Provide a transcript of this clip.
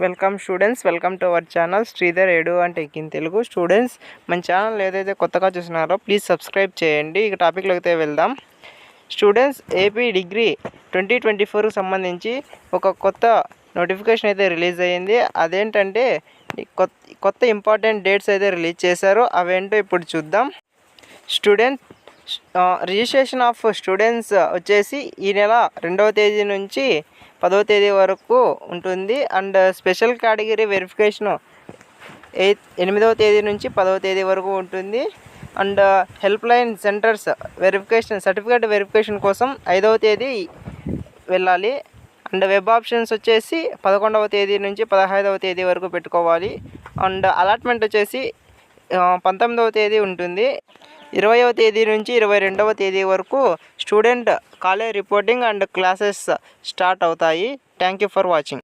Welcome students, welcome to our channel Sridhar edu and tech in Telugu. Students, మన channel ఏదైతే కొత్తగా చూస్తున్నారో ప్లీజ్ సబ్స్క్రైబ్ చేయండి. ఇక టాపిక్లోకి అయితే వెళ్దాం. స్టూడెంట్స్, ఏపీ డిగ్రీ 2024కి సంబంధించి ఒక కొత్త నోటిఫికేషన్ అయితే రిలీజ్ అయ్యింది. అదేంటంటే కొత్త ఇంపార్టెంట్ డేట్స్ అయితే రిలీజ్ చేశారు. అవేంటో ఇప్పుడు చూద్దాం. స్టూడెంట్ రిజిస్ట్రేషన్ ఆఫ్ స్టూడెంట్స్ వచ్చేసి ఈ నెల 2వ తేదీ నుంచి 10వ తేదీ వరకు ఉంటుంది. అండ్ స్పెషల్ కేటగిరీ వెరిఫికేషన్ 8వ తేదీ నుంచి 10వ తేదీ వరకు ఉంటుంది. And help line centres certificate verification కోసం 5వ తేదీ వెళ్ళాలి. అండ్ వెబ్ ఆప్షన్స్ వచ్చేసి 11వ తేదీ నుంచి 15వ తేదీ వరకు పెట్టుకోవాలి. అండ్ అలాట్మెంట్ వచ్చేసి 19వ తేదీ ఉంటుంది. 20వ తేదీ నుంచి 22వ తేదీ వరకు student college reporting and classes start అవుతాయి. Thank you for watching.